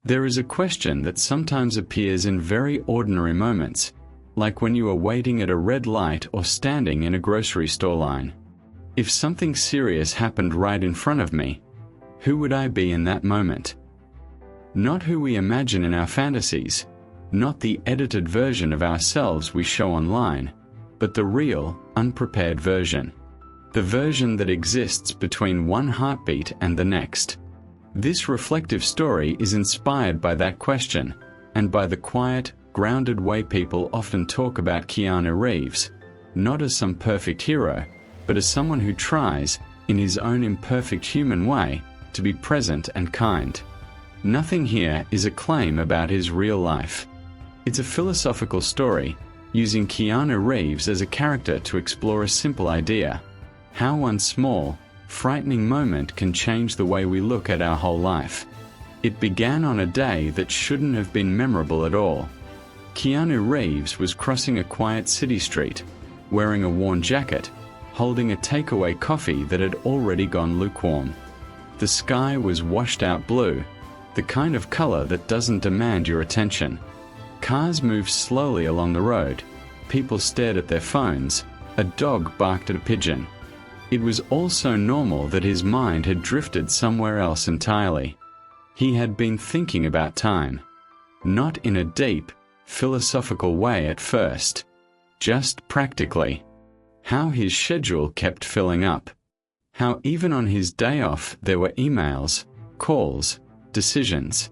There is a question that sometimes appears in very ordinary moments, like when you are waiting at a red light or standing in a grocery store line. If something serious happened right in front of me, who would I be in that moment? Not who we imagine in our fantasies, not the edited version of ourselves we show online, but the real, unprepared version. The version that exists between one heartbeat and the next. This reflective story is inspired by that question, and by the quiet, grounded way people often talk about Keanu Reeves, not as some perfect hero, but as someone who tries, in his own imperfect human way, to be present and kind. Nothing here is a claim about his real life. It's a philosophical story, using Keanu Reeves as a character to explore a simple idea: how one small, frightening moment can change the way we look at our whole life. It began on a day that shouldn't have been memorable at all. Keanu Reeves was crossing a quiet city street, wearing a worn jacket, holding a takeaway coffee that had already gone lukewarm. The sky was washed out blue, the kind of color that doesn't demand your attention. Cars moved slowly along the road, people stared at their phones, a dog barked at a pigeon. It was all so normal that his mind had drifted somewhere else entirely. He had been thinking about time. Not in a deep, philosophical way at first. Just practically. How his schedule kept filling up. How even on his day off there were emails, calls, decisions.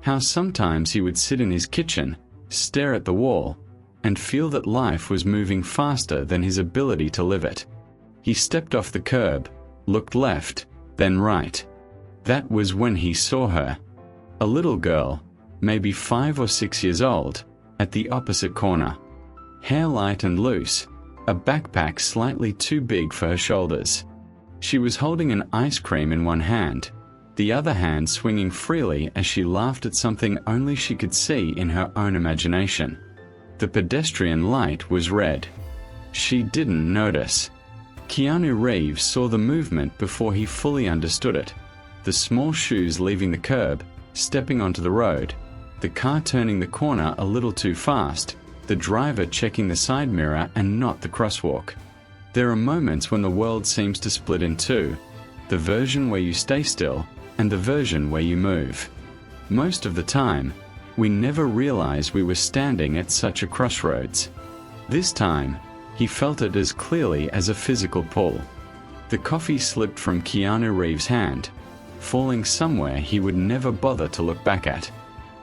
How sometimes he would sit in his kitchen, stare at the wall, and feel that life was moving faster than his ability to live it. He stepped off the curb, looked left, then right. That was when he saw her. A little girl, maybe 5 or 6 years old, at the opposite corner. Hair light and loose, a backpack slightly too big for her shoulders. She was holding an ice cream in one hand, the other hand swinging freely as she laughed at something only she could see in her own imagination. The pedestrian light was red. She didn't notice. Keanu Reeves saw the movement before he fully understood it. The small shoes leaving the curb, stepping onto the road, the car turning the corner a little too fast, the driver checking the side mirror and not the crosswalk. There are moments when the world seems to split in two, the version where you stay still and the version where you move. Most of the time, we never realize we were standing at such a crossroads. This time, he felt it as clearly as a physical pull. The coffee slipped from Keanu Reeves' hand, falling somewhere he would never bother to look back at.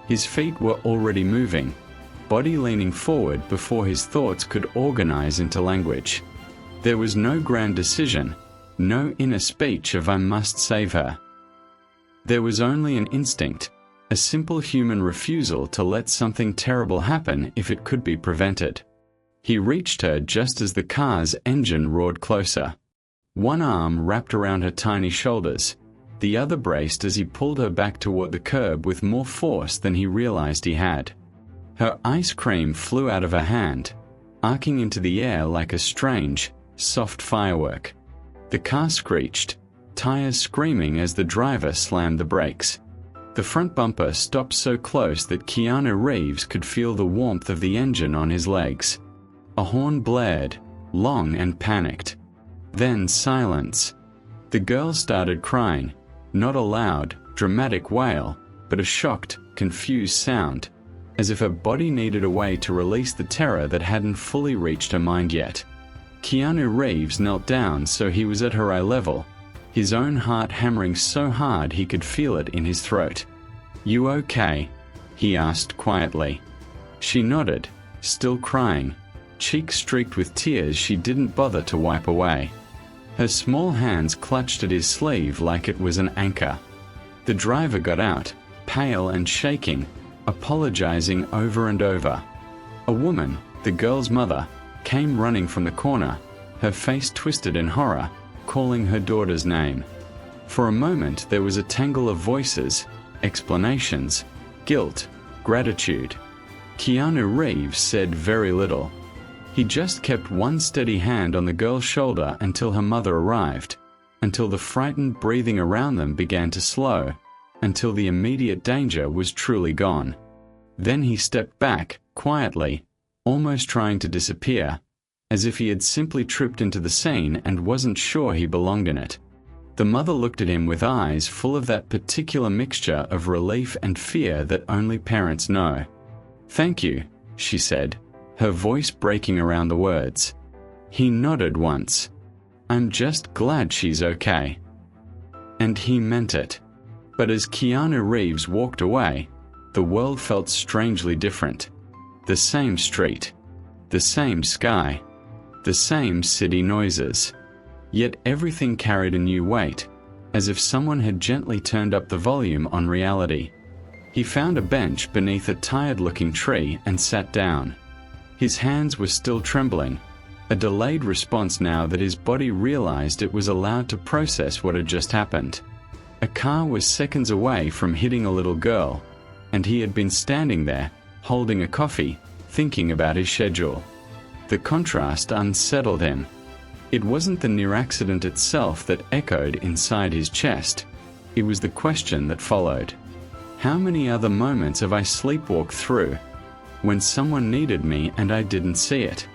His feet were already moving, body leaning forward before his thoughts could organize into language. There was no grand decision, no inner speech of "I must save her." There was only an instinct, a simple human refusal to let something terrible happen if it could be prevented. He reached her just as the car's engine roared closer. One arm wrapped around her tiny shoulders, the other braced as he pulled her back toward the curb with more force than he realized he had. Her ice cream flew out of her hand, arcing into the air like a strange, soft firework. The car screeched, tires screaming as the driver slammed the brakes. The front bumper stopped so close that Keanu Reeves could feel the warmth of the engine on his legs. A horn blared, long and panicked. Then silence. The girl started crying, not a loud, dramatic wail, but a shocked, confused sound, as if her body needed a way to release the terror that hadn't fully reached her mind yet. Keanu Reeves knelt down so he was at her eye level, his own heart hammering so hard he could feel it in his throat. "You okay?" he asked quietly. She nodded, still crying, cheeks streaked with tears she didn't bother to wipe away. Her small hands clutched at his sleeve like it was an anchor. The driver got out, pale and shaking, apologizing over and over. A woman, the girl's mother, came running from the corner, her face twisted in horror, calling her daughter's name. For a moment there was a tangle of voices, explanations, guilt, gratitude. Keanu Reeves said very little. He just kept one steady hand on the girl's shoulder until her mother arrived, until the frightened breathing around them began to slow, until the immediate danger was truly gone. Then he stepped back, quietly, almost trying to disappear, as if he had simply tripped into the scene and wasn't sure he belonged in it. The mother looked at him with eyes full of that particular mixture of relief and fear that only parents know. "Thank you," she said, her voice breaking around the words. He nodded once. "I'm just glad she's okay." And he meant it. But as Keanu Reeves walked away, the world felt strangely different. The same street, the same sky, the same city noises. Yet everything carried a new weight, as if someone had gently turned up the volume on reality. He found a bench beneath a tired-looking tree and sat down. His hands were still trembling, a delayed response now that his body realized it was allowed to process what had just happened. A car was seconds away from hitting a little girl, and he had been standing there, holding a coffee, thinking about his schedule. The contrast unsettled him. It wasn't the near accident itself that echoed inside his chest. It was the question that followed. How many other moments have I sleepwalked through, when someone needed me and I didn't see it?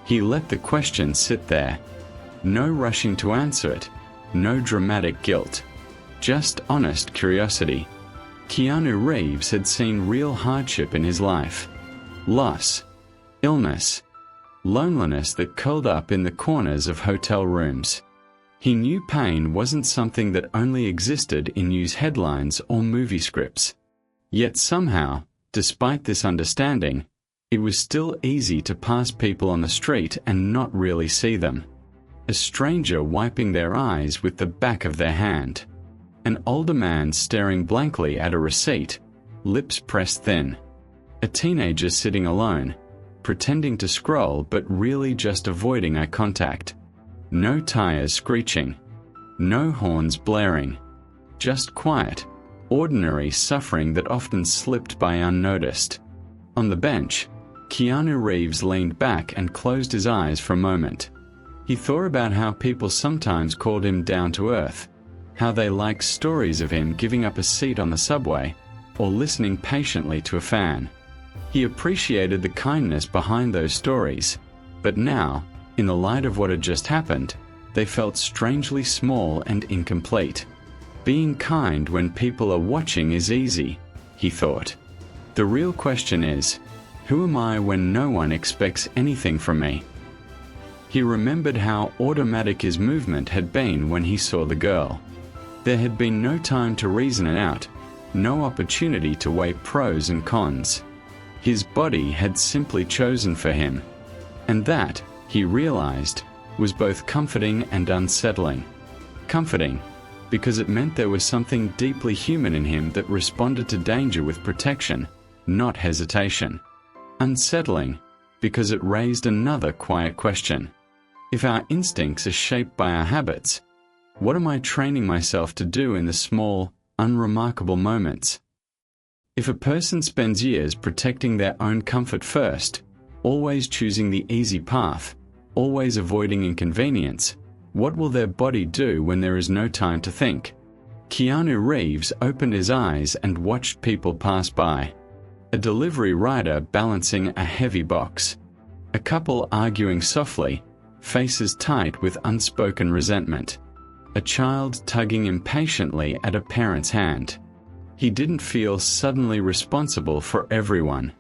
He let the question sit there. No rushing to answer it, no dramatic guilt. Just honest curiosity. Keanu Reeves had seen real hardship in his life. Loss, illness, loneliness that curled up in the corners of hotel rooms. He knew pain wasn't something that only existed in news headlines or movie scripts. Yet somehow, despite this understanding, it was still easy to pass people on the street and not really see them. A stranger wiping their eyes with the back of their hand. An older man staring blankly at a receipt, lips pressed thin. A teenager sitting alone, pretending to scroll but really just avoiding eye contact. No tires screeching. No horns blaring. Just quiet, ordinary suffering that often slipped by unnoticed. On the bench, Keanu Reeves leaned back and closed his eyes for a moment. He thought about how people sometimes called him down to earth, how they liked stories of him giving up a seat on the subway or listening patiently to a fan. He appreciated the kindness behind those stories, but now, in the light of what had just happened, they felt strangely small and incomplete. Being kind when people are watching is easy, he thought. The real question is, who am I when no one expects anything from me? He remembered how automatic his movement had been when he saw the girl. There had been no time to reason it out, no opportunity to weigh pros and cons. His body had simply chosen for him. And that, he realized, was both comforting and unsettling. Comforting, because it meant there was something deeply human in him that responded to danger with protection, not hesitation. Unsettling, because it raised another quiet question. If our instincts are shaped by our habits, what am I training myself to do in the small, unremarkable moments? If a person spends years protecting their own comfort first, always choosing the easy path, always avoiding inconvenience, what will their body do when there is no time to think? Keanu Reeves opened his eyes and watched people pass by. A delivery rider balancing a heavy box. A couple arguing softly, faces tight with unspoken resentment. A child tugging impatiently at a parent's hand. He didn't feel suddenly responsible for everyone.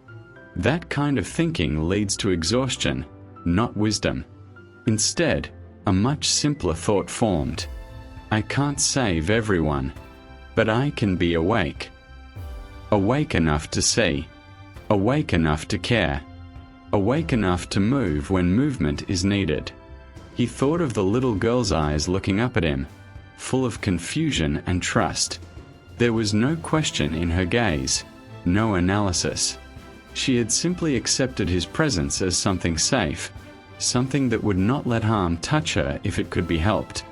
That kind of thinking leads to exhaustion, not wisdom. Instead, a much simpler thought formed. I can't save everyone, but I can be awake. Awake enough to see. Awake enough to care. Awake enough to move when movement is needed. He thought of the little girl's eyes looking up at him, full of confusion and trust. There was no question in her gaze, no analysis. She had simply accepted his presence as something safe, something that would not let harm touch her if it could be helped.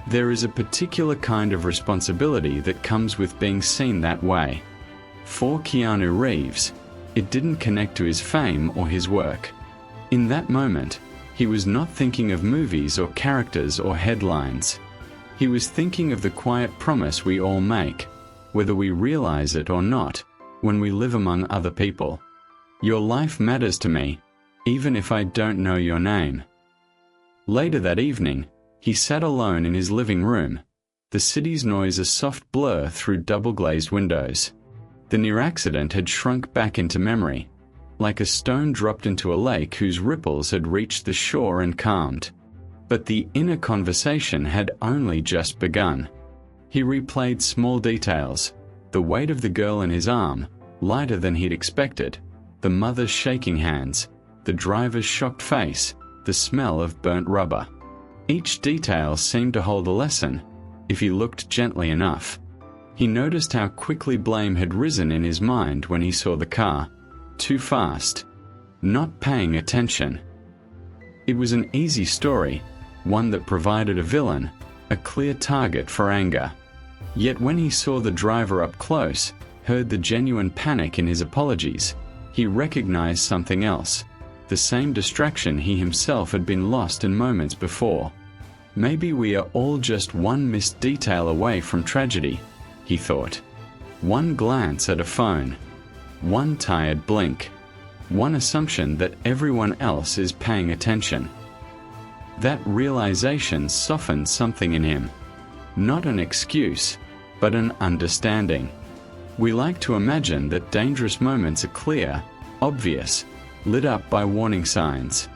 There is a particular kind of responsibility that comes with being seen that way. For Keanu Reeves, it didn't connect to his fame or his work. In that moment, he was not thinking of movies or characters or headlines. He was thinking of the quiet promise we all make. whether we realize it or not, when we live among other people. Your life matters to me, even if I don't know your name. Later that evening, he sat alone in his living room, the city's noise a soft blur through double-glazed windows. The near accident had shrunk back into memory, like a stone dropped into a lake whose ripples had reached the shore and calmed. But the inner conversation had only just begun. He replayed small details, the weight of the girl in his arm, lighter than he'd expected, the mother's shaking hands, the driver's shocked face, the smell of burnt rubber. Each detail seemed to hold a lesson, if he looked gently enough. He noticed how quickly blame had risen in his mind when he saw the car, too fast, not paying attention. It was an easy story, one that provided a villain, a clear target for anger. Yet when he saw the driver up close, heard the genuine panic in his apologies, he recognized something else, the same distraction he himself had been lost in moments before. Maybe we are all just one missed detail away from tragedy, he thought. One glance at a phone, one tired blink, one assumption that everyone else is paying attention. That realization softened something in him. Not an excuse, but an understanding. We like to imagine that dangerous moments are clear, obvious, lit up by warning signs.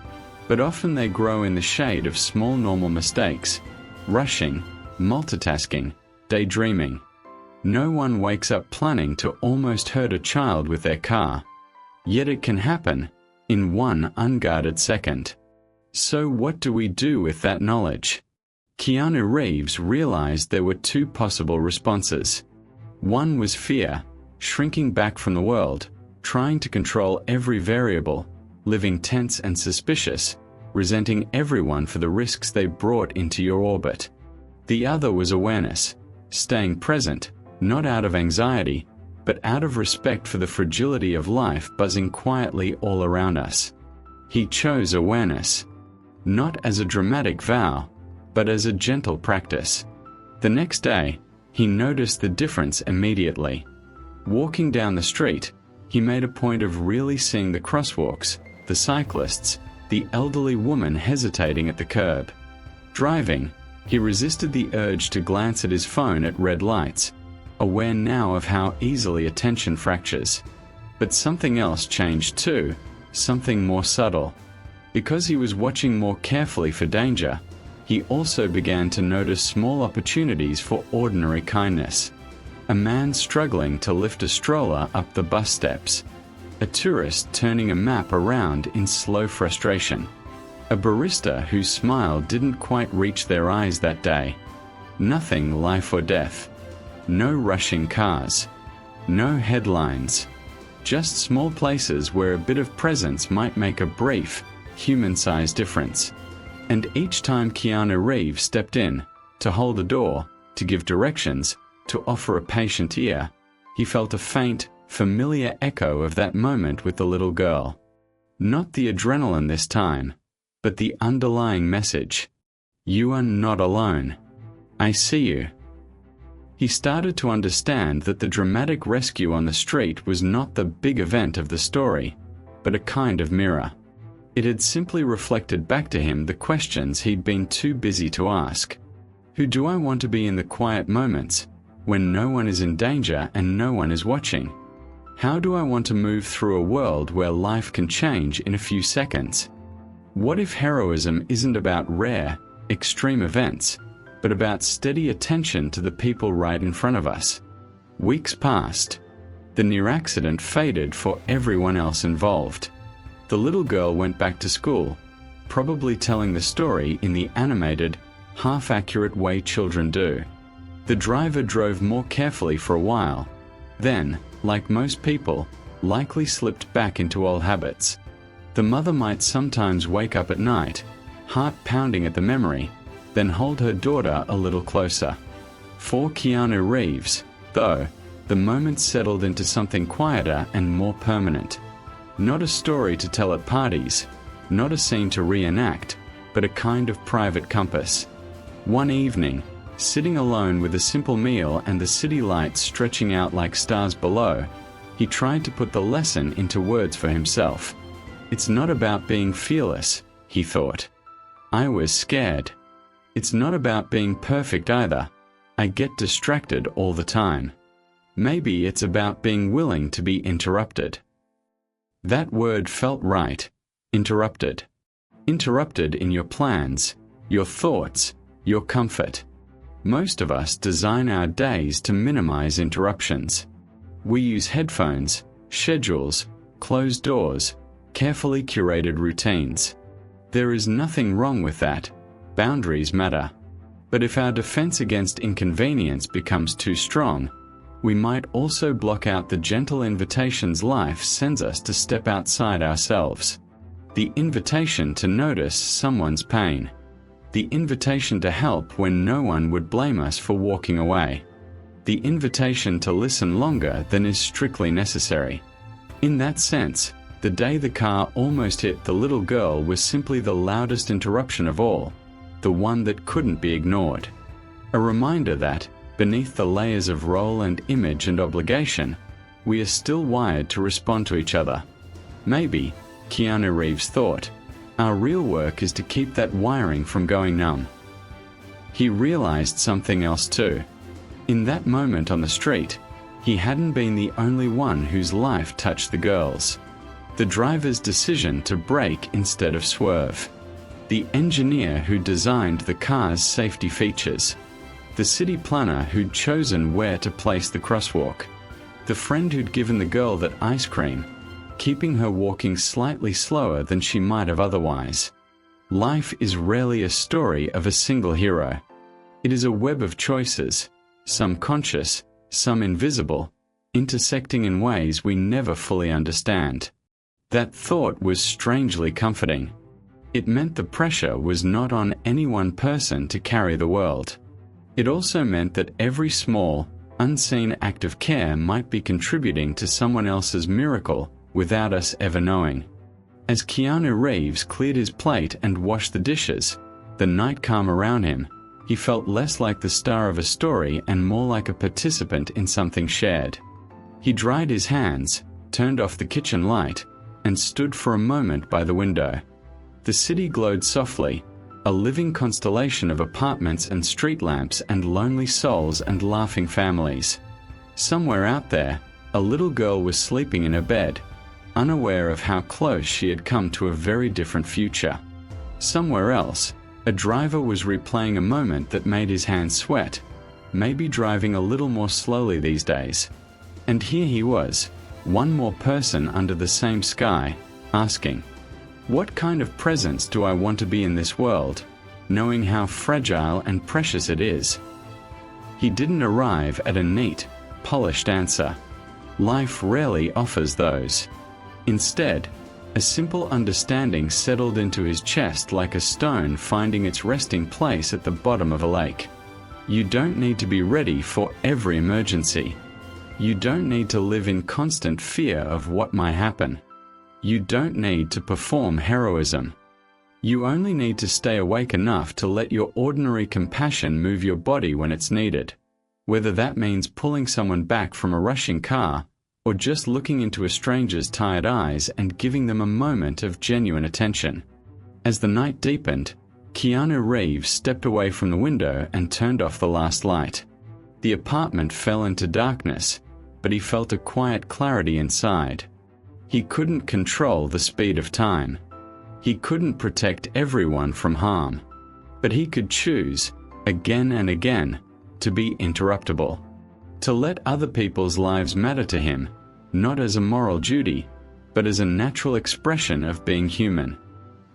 But often they grow in the shade of small normal mistakes, rushing, multitasking, daydreaming. No one wakes up planning to almost hurt a child with their car. Yet it can happen, in one unguarded second. So what do we do with that knowledge? Keanu Reeves realized there were two possible responses. One was fear, shrinking back from the world, trying to control every variable, living tense and suspicious, resenting everyone for the risks they brought into your orbit. The other was awareness, staying present, not out of anxiety, but out of respect for the fragility of life buzzing quietly all around us. He chose awareness, not as a dramatic vow, but as a gentle practice. The next day, he noticed the difference immediately. Walking down the street, he made a point of really seeing the crosswalks, the cyclists, the elderly woman hesitating at the curb. Driving, he resisted the urge to glance at his phone at red lights, aware now of how easily attention fractures. But something else changed too, something more subtle. Because he was watching more carefully for danger, he also began to notice small opportunities for ordinary kindness. A man struggling to lift a stroller up the bus steps. A tourist turning a map around in slow frustration. A barista whose smile didn't quite reach their eyes that day. Nothing life or death. No rushing cars. No headlines. Just small places where a bit of presence might make a brief, human-sized difference. And each time Keanu Reeves stepped in, to hold a door, to give directions, to offer a patient ear, he felt a faint, familiar echo of that moment with the little girl. Not the adrenaline this time, but the underlying message. You are not alone. I see you. He started to understand that the dramatic rescue on the street was not the big event of the story, but a kind of mirror. It had simply reflected back to him the questions he'd been too busy to ask. Who do I want to be in the quiet moments, when no one is in danger and no one is watching? How do I want to move through a world where life can change in a few seconds? What if heroism isn't about rare, extreme events, but about steady attention to the people right in front of us? Weeks passed. The near accident faded for everyone else involved. The little girl went back to school, probably telling the story in the animated, half-accurate way children do. The driver drove more carefully for a while, then, like most people, likely slipped back into old habits. The mother might sometimes wake up at night, heart pounding at the memory, then hold her daughter a little closer. For Keanu Reeves, though, the moment settled into something quieter and more permanent. Not a story to tell at parties, not a scene to reenact, but a kind of private compass. One evening, Sitting alone with a simple meal and the city lights stretching out like stars below, he tried to put the lesson into words for himself. It's not about being fearless, he thought. I was scared. It's not about being perfect either. I get distracted all the time. Maybe it's about being willing to be interrupted. That word felt right. Interrupted. Interrupted in your plans, your thoughts, your comfort. Most of us design our days to minimize interruptions. We use headphones, schedules, closed doors, carefully curated routines. There is nothing wrong with that. Boundaries matter. But if our defense against inconvenience becomes too strong, we might also block out the gentle invitations life sends us to step outside ourselves. The invitation to notice someone's pain. The invitation to help when no one would blame us for walking away. The invitation to listen longer than is strictly necessary. In that sense, the day the car almost hit the little girl was simply the loudest interruption of all, the one that couldn't be ignored. A reminder that, beneath the layers of role and image and obligation, we are still wired to respond to each other. Maybe, Keanu Reeves thought, our real work is to keep that wiring from going numb. He realized something else too. In that moment on the street, he hadn't been the only one whose life touched the girl's. The driver's decision to brake instead of swerve. The engineer who designed the car's safety features. The city planner who'd chosen where to place the crosswalk. The friend who'd given the girl that ice cream, keeping her walking slightly slower than she might have otherwise. Life is rarely a story of a single hero. It is a web of choices, some conscious, some invisible, intersecting in ways we never fully understand. That thought was strangely comforting. It meant the pressure was not on any one person to carry the world. It also meant that every small, unseen act of care might be contributing to someone else's miracle without us ever knowing. As Keanu Reeves cleared his plate and washed the dishes, the night calm around him, he felt less like the star of a story and more like a participant in something shared. He dried his hands, turned off the kitchen light, and stood for a moment by the window. The city glowed softly, a living constellation of apartments and street lamps and lonely souls and laughing families. Somewhere out there, a little girl was sleeping in her bed, unaware of how close she had come to a very different future. Somewhere else, a driver was replaying a moment that made his hands sweat, maybe driving a little more slowly these days. And here he was, one more person under the same sky, asking, what kind of presence do I want to be in this world, knowing how fragile and precious it is? He didn't arrive at a neat, polished answer. Life rarely offers those. Instead, a simple understanding settled into his chest like a stone finding its resting place at the bottom of a lake. You don't need to be ready for every emergency. You don't need to live in constant fear of what might happen. You don't need to perform heroism. You only need to stay awake enough to let your ordinary compassion move your body when it's needed, whether that means pulling someone back from a rushing car or just looking into a stranger's tired eyes and giving them a moment of genuine attention. As the night deepened, Keanu Reeves stepped away from the window and turned off the last light. The apartment fell into darkness, but he felt a quiet clarity inside. He couldn't control the speed of time. He couldn't protect everyone from harm. But he could choose, again and again, to be interruptible. To let other people's lives matter to him, not as a moral duty, but as a natural expression of being human.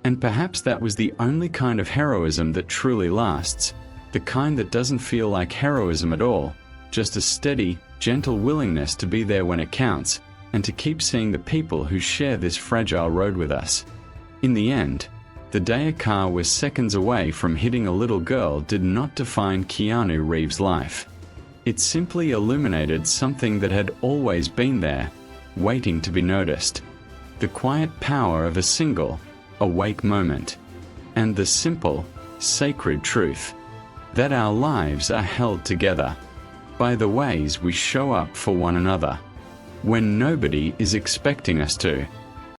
And perhaps that was the only kind of heroism that truly lasts, the kind that doesn't feel like heroism at all, just a steady, gentle willingness to be there when it counts, and to keep seeing the people who share this fragile road with us. In the end, the day a car was seconds away from hitting a little girl did not define Keanu Reeves' life. It simply illuminated something that had always been there, waiting to be noticed. The quiet power of a single, awake moment. And the simple, sacred truth. that our lives are held together by the ways we show up for one another when nobody is expecting us to.